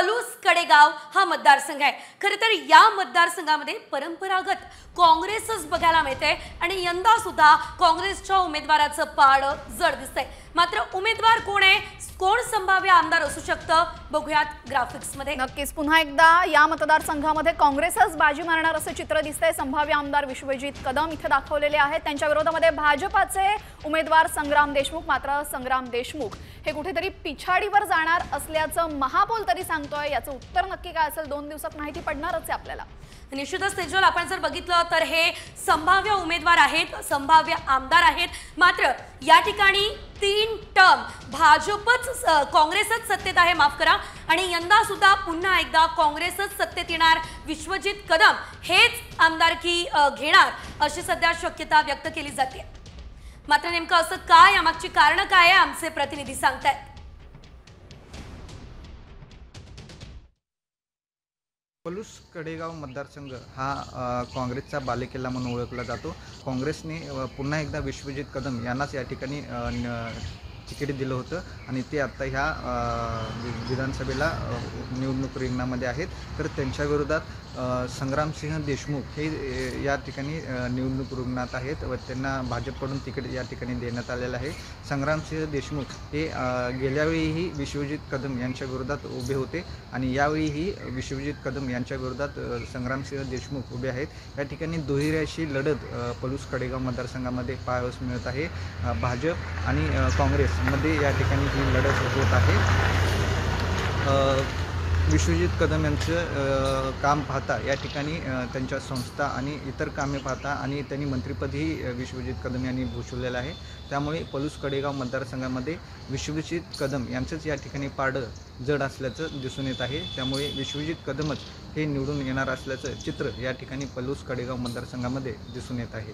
पलूस कडेगाव हा मतदारसंघ आहे। खरं तर या मतदारसंघामध्ये परंपरागत काँग्रेसच बघायला मिळते आणि यंदा सुद्धा काँग्रेसच्या उमेदवाराचं पाड जड दिसतंय। मात्र उमेदवार कोण आहे, कोण संभाव्य आमदार असू शकतं, बघूयात ग्राफिक्स मध्ये। नक्कीच पुन्हा एकदा या मतदारसंघामध्ये काँग्रेसच बाजी मारणार असं चित्र दिसतंय। संभाव्य आमदार विश्वजित कदम इथे दाखवलेले आहेत। त्यांच्या विरोधामध्ये भाजपाचे उमेदवार संग्राम देशमुख। मात्र संग्राम देशमुख हे कुठेतरी पिछाडीवर जाणार असल्याचं महापौर तरी सांगतोय। याचं उत्तर नक्की काय असेल 2 दिवसात माहिती पडणारच आहे आपल्याला। निश्चितच तेजल, आपण जर बघितलं तर हे संभाव्य उमेदवार आहेत, संभाव्य आमदार आहेत। मात्र या ठिकाणी 3 टर्म भाजपच काँग्रेसच सत्तेत आहे, माफ करा, आणि यंदा सुद्धा पुन्हा एकदा काँग्रेसच सत्तेत येणार, विश्वजित कदम हेच आमदारकी घेणार अशी सध्या शक्यता व्यक्त केली जाते। मात्र नेमकं असं काय, यामागची कारणं काय आहे, आमचे प्रतिनिधी सांगतायत। पलूस कडेगाव मतदारसंघ हा काँग्रेसचा बालेकिल्ला म्हणून ओळखला जातो। काँग्रेसने पुन्हा एकदा विश्वजित कदम यांनाच या ठिकाणी तिकीट दिलं होतं आणि ते आता ह्या विधानसभेला निवडणूक रिंगणामध्ये आहेत। तर त्यांच्या विरोधात संग्रामसिंह देशमुख हे या ठिकाणी निवडणूक रिंगणात आहेत व त्यांना भाजपकडून तिकीट या ठिकाणी देण्यात आलेलं आहे। संग्रामसिंह देशमुख हे गेल्यावेळीही विश्वजित कदम यांच्या विरोधात उभे होते आणि यावेळीही विश्वजित कदम यांच्या विरोधात संग्रामसिंह देशमुख उभे आहेत। या ठिकाणी दुहेरी लढत पलूस कडेगाव मतदारसंघामध्ये पाहावयास मिळत आहे। भाजप आणि काँग्रेसमध्ये या ठिकाणी ही लढत होत आहे। विश्वजित कदम यांचं काम पाहता या ठिकाणी त्यांच्या संस्था आणि इतर कामे पाहता आणि त्यांनी मंत्रिपदही विश्वजित कदम यांनी भूषवलेलं आहे। त्यामुळे पलूस कडेगाव मतदारसंघामध्ये विश्वजित कदम यांचंच या ठिकाणी पारडं जड असल्याचं दिसून येत आहे। त्यामुळे विश्वजित कदमच हे निवडून येणार असल्याचं चित्र या ठिकाणी पलूस कडेगाव मतदारसंघामध्ये दिसून येत आहे।